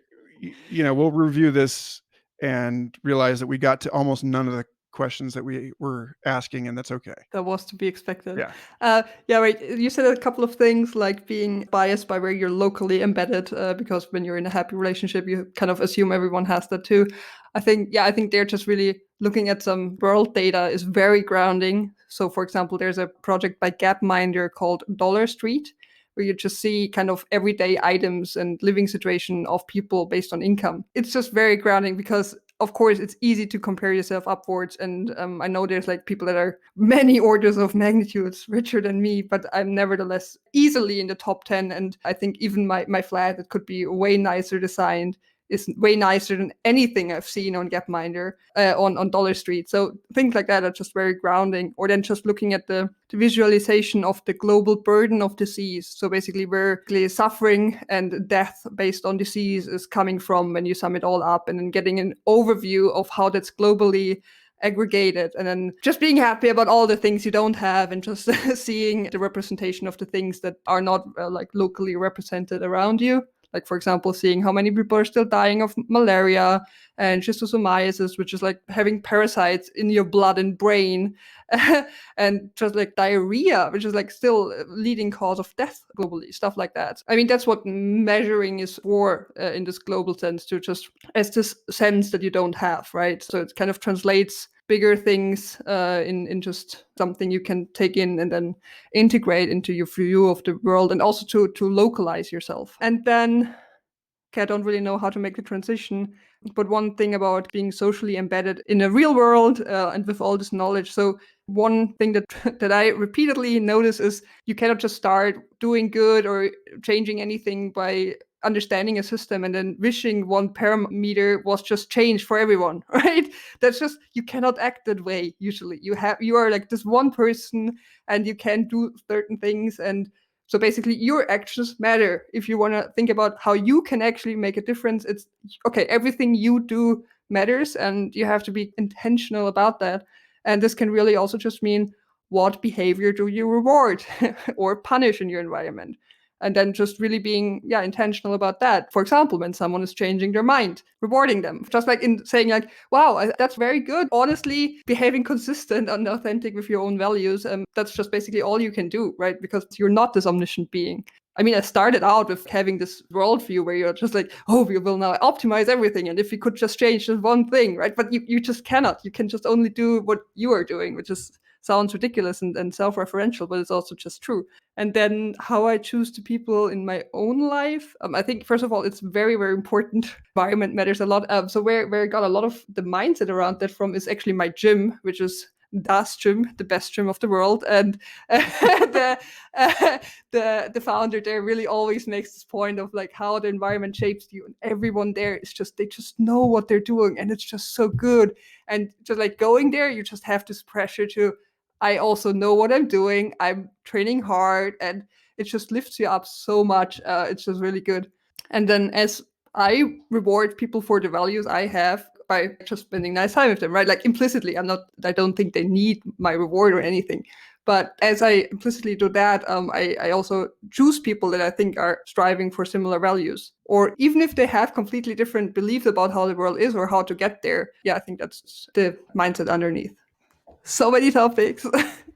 we'll review this and realize that we got to almost none of the questions that we were asking, and that's okay. That was to be expected. Yeah. Yeah, right. You said a couple of things like being biased by where you're locally embedded, because when you're in a happy relationship, you kind of assume everyone has that too. I think they're just really looking at some world data is very grounding. So, for example, there's a project by Gapminder called Dollar Street, where you just see kind of everyday items and living situation of people based on income. It's just very grounding because, of course, it's easy to compare yourself upwards. And I know there's like people that are many orders of magnitudes richer than me, but I'm nevertheless easily in the top 10. And I think even my flat, that could be way nicer designed, is way nicer than anything I've seen on Gapminder, on Dollar Street. So things like that are just very grounding. Or then just looking at the visualization of the global burden of disease. So basically where suffering and death based on disease is coming from when you sum it all up, and then getting an overview of how that's globally aggregated, and then just being happy about all the things you don't have, and just seeing the representation of the things that are not like locally represented around you. Like, for example, seeing how many people are still dying of malaria and schistosomiasis, which is like having parasites in your blood and brain, and just like diarrhea, which is like still a leading cause of death globally, stuff like that. I mean, that's what measuring is for, in this global sense, to just as this sense that you don't have, right? So it kind of translates bigger things in just something you can take in and then integrate into your view of the world, and also to localize yourself. And then I don't really know how to make the transition. But one thing about being socially embedded in a real world and with all this knowledge. So one thing that I repeatedly notice is you cannot just start doing good or changing anything by understanding a system and then wishing one parameter was just changed for everyone, right? That's just, you cannot act that way usually. You are like this one person and you can do certain things, and so basically your actions matter. If you want to think about how you can actually make a difference, it's okay, everything you do matters and you have to be intentional about that. And this can really also just mean, what behavior do you reward or punish in your environment? And then just really being intentional about that. For example, when someone is changing their mind, rewarding them, just like in saying like, wow, that's very good, honestly behaving consistent and authentic with your own values. That's just basically all you can do, right? Because you're not this omniscient being. I mean, I started out with having this worldview where you're just like, oh, we will now optimize everything, and if we could just change this one thing, right? But you just cannot. You can just only do what you are doing, which is sounds ridiculous and self-referential, but it's also just true. And then how I choose the people in my own life, I think, first of all, it's very, very important. Environment matters a lot. So where I got a lot of the mindset around that from is actually my gym, which is Das Gym, the best gym of the world. And the founder there really always makes this point of like how the environment shapes you, and everyone there is just, they just know what they're doing, and it's just so good. And just like going there, you just have this pressure to, I also know what I'm doing, I'm training hard, and it just lifts you up so much. It's just really good. And then as I reward people for the values I have by just spending nice time with them, right? Like implicitly, I don't think they need my reward or anything. But as I implicitly do that, I also choose people that I think are striving for similar values. Or even if they have completely different beliefs about how the world is or how to get there. Yeah, I think that's the mindset underneath. So many topics.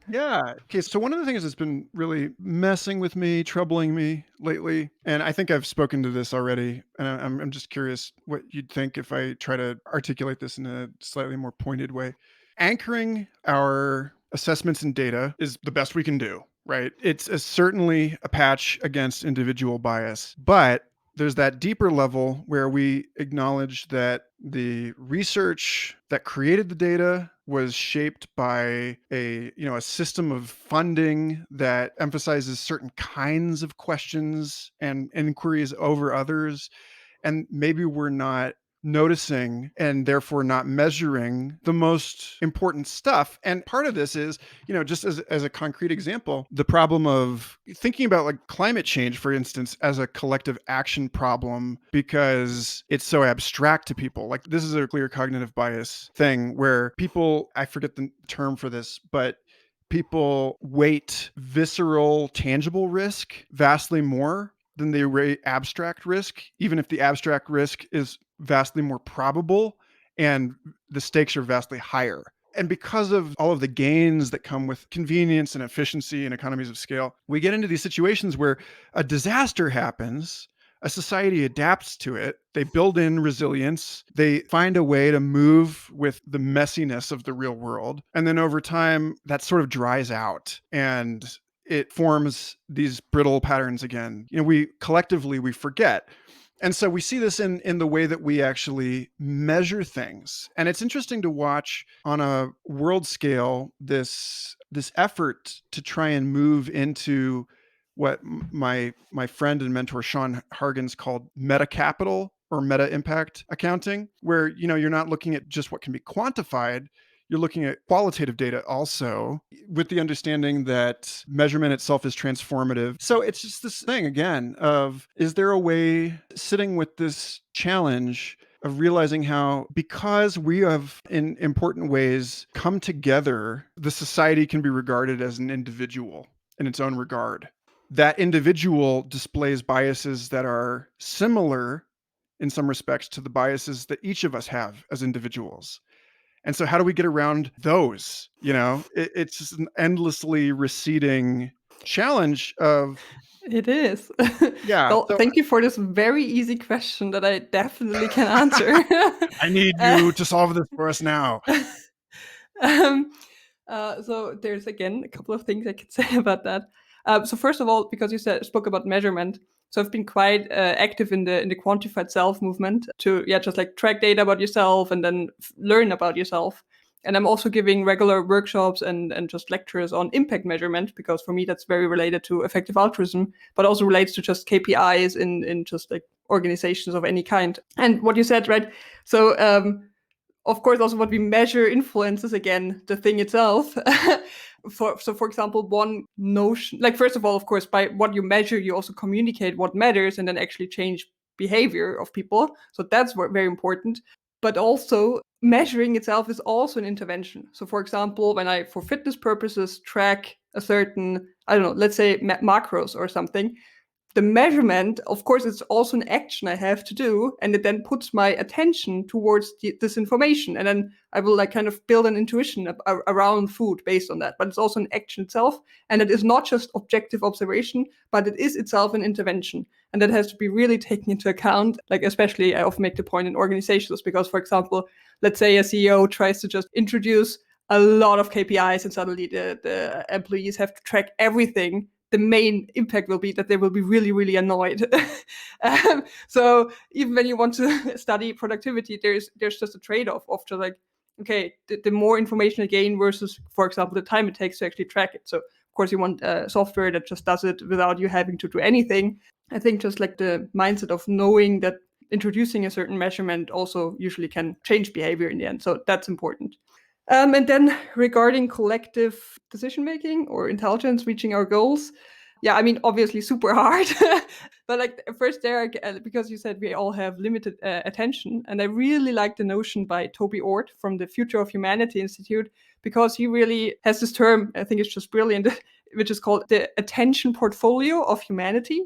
Yeah. Okay. So one of the things that's been really messing with me, troubling me lately, and I think I've spoken to this already, and I'm just curious what you'd think if I try to articulate this in a slightly more pointed way. Anchoring our assessments and data is the best we can do, right? It's certainly a patch against individual bias, but there's that deeper level where we acknowledge that the research that created the data was shaped by a system of funding that emphasizes certain kinds of questions and inquiries over others. And maybe we're not noticing and therefore not measuring the most important stuff. And part of this is, just as a concrete example, the problem of thinking about like climate change, for instance, as a collective action problem, because it's so abstract to people. Like this is a clear cognitive bias thing where people, I forget the term for this, but people weight visceral, tangible risk vastly more than they rate abstract risk, even if the abstract risk is vastly more probable and the stakes are vastly higher. And because of all of the gains that come with convenience and efficiency and economies of scale, we get into these situations where a disaster happens, a society adapts to it, they build in resilience, they find a way to move with the messiness of the real world. And then over time, that sort of dries out and it forms these brittle patterns again. We collectively, we forget. And so we see this in the way that we actually measure things. And it's interesting to watch on a world scale this effort to try and move into what my friend and mentor Sean Hargens called meta capital or meta impact accounting, where you're not looking at just what can be quantified, you're looking at qualitative data also, with the understanding that measurement itself is transformative. So it's just this thing again of, is there a way, sitting with this challenge of realizing how, because we have in important ways come together, the society can be regarded as an individual in its own regard. That individual displays biases that are similar in some respects to the biases that each of us have as individuals. And so how do we get around those? It's just an endlessly receding challenge of... It is. Yeah. Well, So thank you for this very easy question that I definitely can answer. I need you to solve this for us now. So there's again a couple of things I could say about that. So first of all, because you spoke about measurement, So I've been quite active in the quantified self movement to just like track data about yourself and then learn about yourself. And I'm also giving regular workshops and just lectures on impact measurement, because for me that's very related to effective altruism, but also relates to just KPIs in just like organizations of any kind. And what you said, right? So of course, also what we measure influences, again, the thing itself. For example, one notion, like first of all, of course, by what you measure, you also communicate what matters and then actually change behavior of people. So that's very important. But also measuring itself is also an intervention. So for example, when I, for fitness purposes, track a certain, I don't know, let's say macros or something, the measurement, of course, it's also an action I have to do, and it then puts my attention towards this information, and then I will like kind of build an intuition around food based on that. But it's also an action itself, and it is not just objective observation, but it is itself an intervention, and that has to be really taken into account. Like especially, I often make the point in organizations, because, for example, let's say a CEO tries to just introduce a lot of KPIs, and suddenly the employees have to track everything. The main impact will be that they will be really, really annoyed. So even when you want to study productivity, there's just a trade-off of just like, okay, the more information you gain versus, for example, the time it takes to actually track it. So of course you want software that just does it without you having to do anything. I think just like the mindset of knowing that introducing a certain measurement also usually can change behavior in the end. So that's important. And then regarding collective decision-making or intelligence reaching our goals, yeah, I mean, obviously super hard. But like first there, because you said we all have limited attention, and I really like the notion by Toby Ord from the Future of Humanity Institute, because he really has this term, I think it's just brilliant, which is called the attention portfolio of humanity.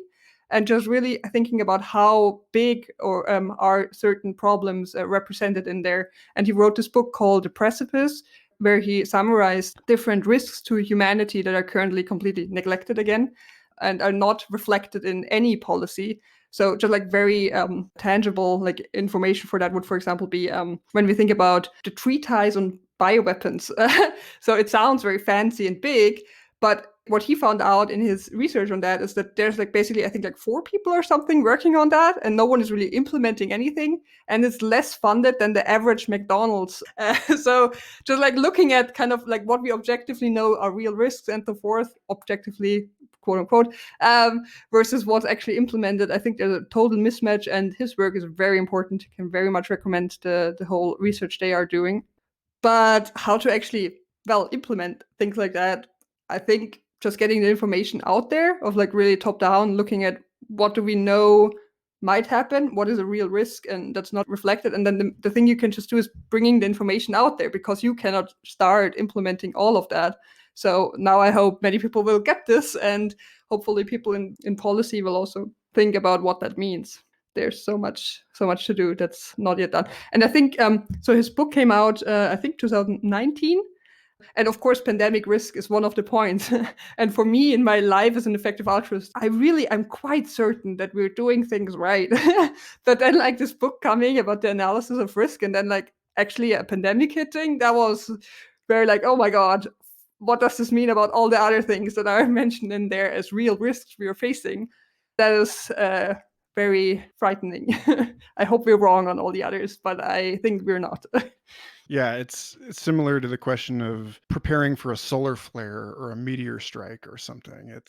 And just really thinking about how big or are certain problems represented in there. And he wrote this book called The Precipice, where he summarized different risks to humanity that are currently completely neglected again and are not reflected in any policy. So just like very tangible like information for that would, for example, be when we think about the treatise on bioweapons. So it sounds very fancy and big, but what he found out in his research on that is that there's like basically, I think like 4 people or something working on that, and no one is really implementing anything, and it's less funded than the average McDonald's. So just like looking at kind of like what we objectively know are real risks and so forth, objectively, quote unquote, versus what's actually implemented, I think there's a total mismatch, and his work is very important. I can very much recommend the whole research they are doing. But how to actually, implement things like that, I think just getting the information out there of like really top down, looking at what do we know might happen, what is a real risk and that's not reflected. And then the thing you can just do is bringing the information out there, because you cannot start implementing all of that. So now I hope many people will get this, and hopefully people in policy will also think about what that means. There's so much to do that's not yet done. And I think so his book came out I think 2019. And of course, pandemic risk is one of the points. And for me, in my life as an effective altruist, I'm quite certain that we're doing things right. But then like this book coming about the analysis of risk, and then like actually a pandemic hitting, that was very like, oh my God, what does this mean about all the other things that are mentioned in there as real risks we are facing? That is very frightening. I hope we're wrong on all the others, but I think we're not. Yeah, it's similar to the question of preparing for a solar flare or a meteor strike or something.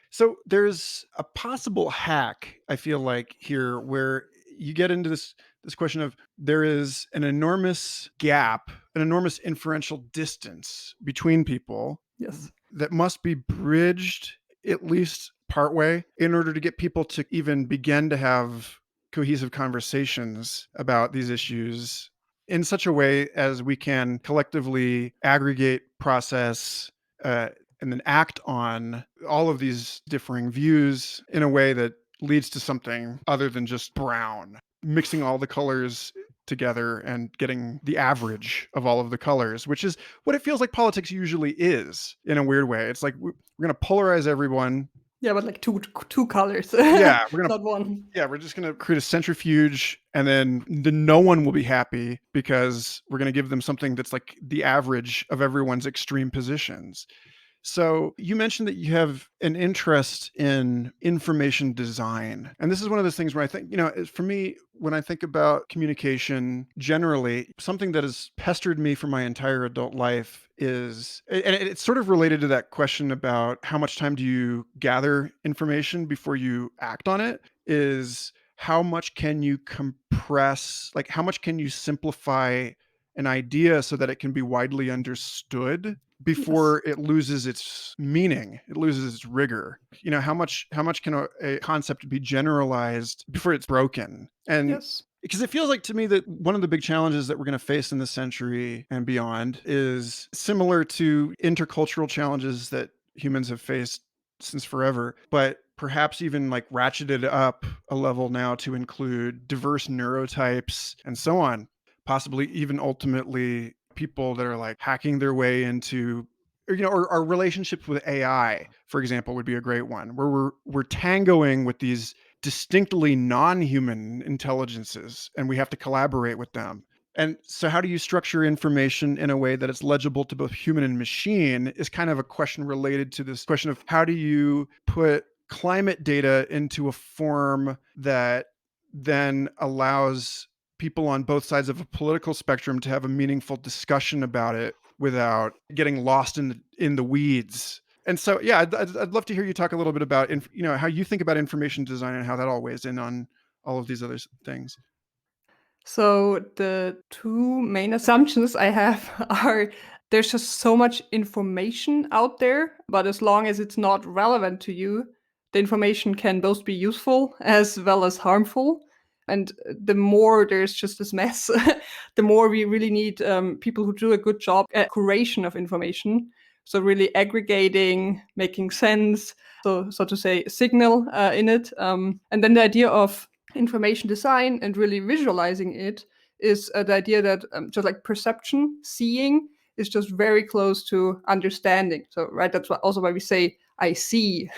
So there's a possible hack, I feel like, here, where you get into this question of there is an enormous gap, an enormous inferential distance between people. Yes. That must be bridged at least partway in order to get people to even begin to have cohesive conversations about these issues in such a way as we can collectively aggregate, process, and then act on all of these differing views in a way that leads to something other than just brown, mixing all the colors together and getting the average of all of the colors, which is what it feels like politics usually is in a weird way. It's like we're going to polarize everyone. Yeah, but like two colors. Yeah, we're gonna not one. Yeah, we're just gonna create a centrifuge, and then no one will be happy because we're gonna give them something that's like the average of everyone's extreme positions. So you mentioned that you have an interest in information design. And this is one of those things where I think, for me, when I think about communication generally, something that has pestered me for my entire adult life is, and it's sort of related to that question about how much time do you gather information before you act on it, is how much can you compress, like how much can you simplify an idea so that it can be widely understood before it loses its meaning, it loses its rigor. How much can a concept be generalized before it's broken? And because it feels like to me that one of the big challenges that we're going to face in this century and beyond is similar to intercultural challenges that humans have faced since forever, but perhaps even like ratcheted up a level now to include diverse neurotypes and so on, possibly even ultimately people that are like hacking their way into, or our relationships with AI, for example, would be a great one, where we're tangoing with these distinctly non-human intelligences and we have to collaborate with them. And so how do you structure information in a way that it's legible to both human and machine is kind of a question related to this question of how do you put climate data into a form that then allows people on both sides of a political spectrum to have a meaningful discussion about it without getting lost in the weeds. And so, yeah, I'd love to hear you talk a little bit about, how you think about information design and how that all weighs in on all of these other things. So the two main assumptions I have are there's just so much information out there, but as long as it's not relevant to you, the information can both be useful as well as harmful. And the more there's just this mess, the more we really need people who do a good job at curation of information. So really aggregating, making sense, so to say, signal in it. And then the idea of information design and really visualizing it is the idea that just like perception, seeing is just very close to understanding. So, right, that's also why we say, I see.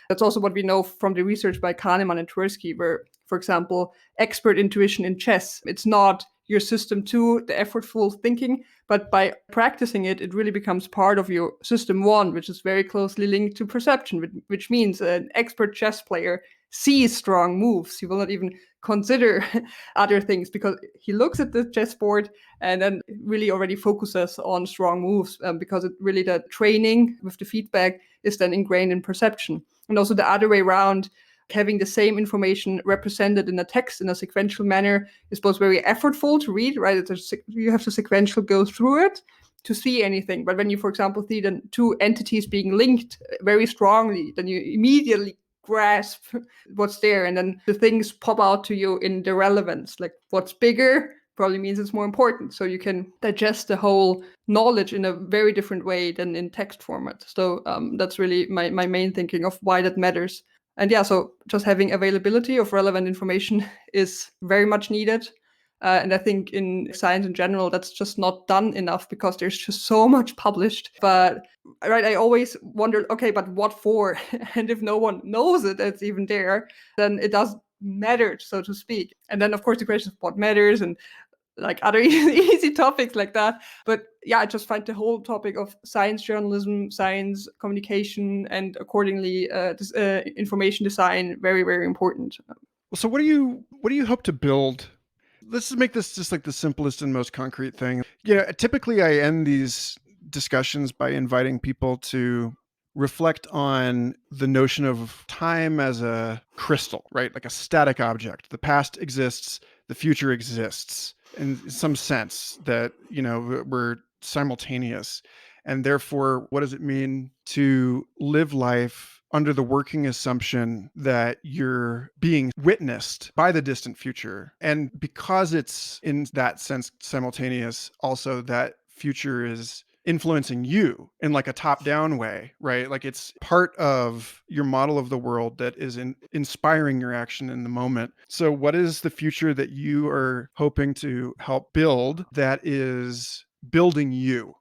That's also what we know from the research by Kahneman and Tversky, where, for example, expert intuition in chess, it's not your system 2, the effortful thinking, but by practicing it, it really becomes part of your system 1, which is very closely linked to perception, which means an expert chess player sees strong moves. He will not even consider other things because he looks at the chessboard and then really already focuses on strong moves because it really the training with the feedback is then ingrained in perception. And also the other way around, having the same information represented in a text in a sequential manner is both very effortful to read, right? You have to sequential go through it to see anything. But when you, for example, see the two entities being linked very strongly, then you immediately grasp what's there. And then the things pop out to you in the relevance, like what's bigger probably means it's more important. So you can digest the whole knowledge in a very different way than in text format. So that's really my main thinking of why that matters. And yeah, so just having availability of relevant information is very much needed. And I think in science in general, that's just not done enough because there's just so much published. But right, I always wondered, okay, but what for? And if no one knows it, it's even there, then it doesn't matter, so to speak. And then, of course, the question of what matters and like other easy topics like that. But yeah, I just find the whole topic of science journalism, science communication, and accordingly information design very, very important. So what do you hope to build? Let's just make this just like the simplest and most concrete thing. Typically I end these discussions by inviting people to reflect on the notion of time as a crystal, right? Like a static object. The past exists, the future exists in some sense that, we're simultaneous. And therefore, what does it mean to live life under the working assumption that you're being witnessed by the distant future? And because it's in that sense simultaneous, also that future is influencing you in like a top-down way, right? Like it's part of your model of the world that is inspiring your action in the moment. So what is the future that you are hoping to help build that is building you?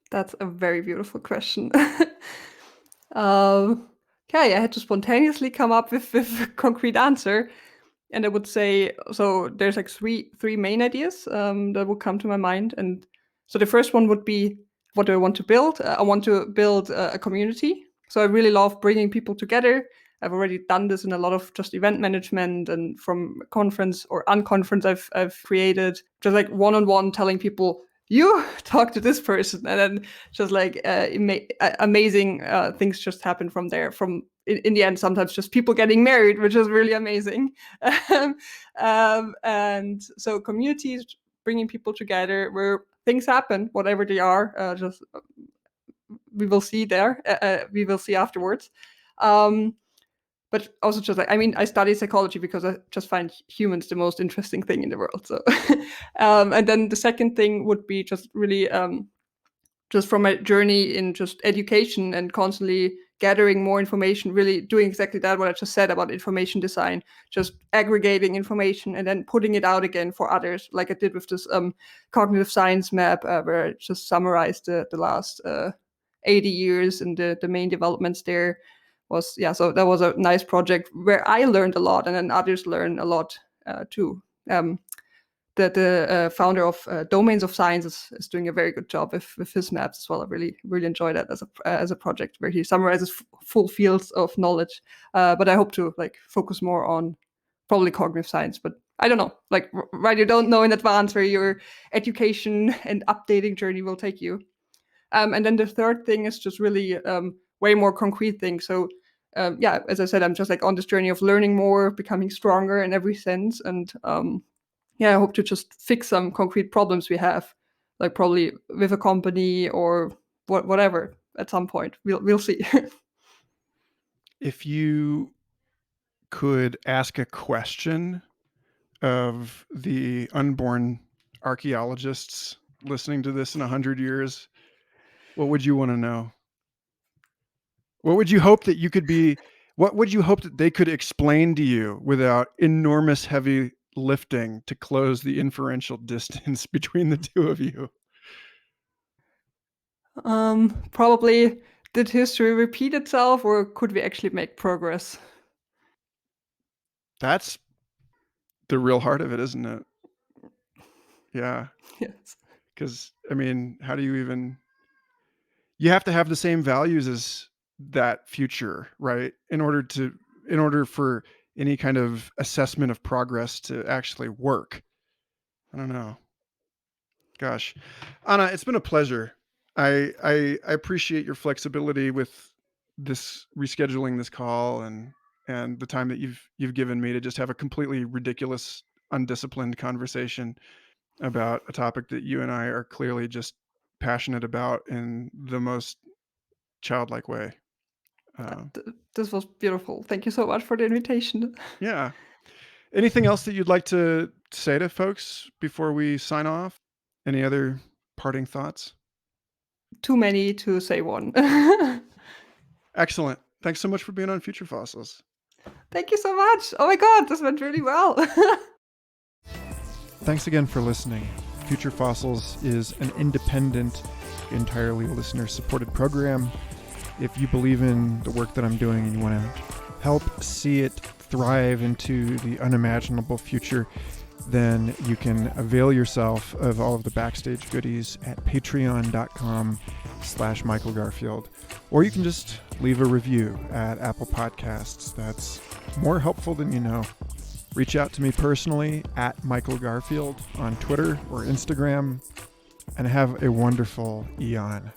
That's a very beautiful question. Okay, I had to spontaneously come up with a concrete answer. And I would say, so there's like three main ideas that would come to my mind. And so the first one would be, what do I want to build? I want to build a community. So I really love bringing people together. I've already done this in a lot of just event management, and from conference or unconference I've created just like one-on-one telling people, you talk to this person, and then just like amazing things just happen from there. From in the end, sometimes just people getting married, which is really amazing. And so communities, bringing people together where things happen, whatever they are. Just we will see there. We will see afterwards. But also just like, I mean, I study psychology because I just find humans the most interesting thing in the world. So, and then the second thing would be just really just from my journey in just education and constantly gathering more information, really doing exactly that, what I just said about information design, just aggregating information and then putting it out again for others, like I did with this cognitive science map, where I just summarized the last 80 years and the main developments there. So that was a nice project where I learned a lot, and then others learn a lot too. The founder of Domains of Science is doing a very good job with his maps as well. I really enjoy that as a project where he summarizes full fields of knowledge. But I hope to like focus more on probably cognitive science, but I don't know. Like, right, you don't know in advance where your education and updating journey will take you. And then the third thing is just really way more concrete things. So as I said, I'm just like on this journey of learning more, becoming stronger in every sense. And I hope to just fix some concrete problems we have, like probably with a company or whatever at some point. We'll see. If you could ask a question of the unborn archaeologists listening to this in 100 years, what would you want to know? What would you hope that you could be? What would you hope that they could explain to you without enormous heavy lifting to close the inferential distance between the two of you? Probably, did history repeat itself, or could we actually make progress? That's the real heart of it, isn't it? Yeah. Yes. Because, I mean, how do you even... You have to have the same values as that future, right? In order for any kind of assessment of progress to actually work. I don't know. Gosh, Anna, it's been a pleasure. I appreciate your flexibility with this rescheduling this call and the time that you've given me to just have a completely ridiculous, undisciplined conversation about a topic that you and I are clearly just passionate about in the most childlike way. This was beautiful. Thank you so much for the invitation. Yeah. Anything else that you'd like to say to folks before we sign off? Any other parting thoughts? Too many to say one. Excellent. Thanks so much for being on Future Fossils. Thank you so much. Oh my God, this went really well. Thanks again for listening. Future Fossils is an independent, entirely listener-supported program. If you believe in the work that I'm doing and you want to help see it thrive into the unimaginable future, then you can avail yourself of all of the backstage goodies at patreon.com/Michael Garfield. Or you can just leave a review at Apple Podcasts. That's more helpful than you know. Reach out to me personally at Michael Garfield on Twitter or Instagram, and have a wonderful eon.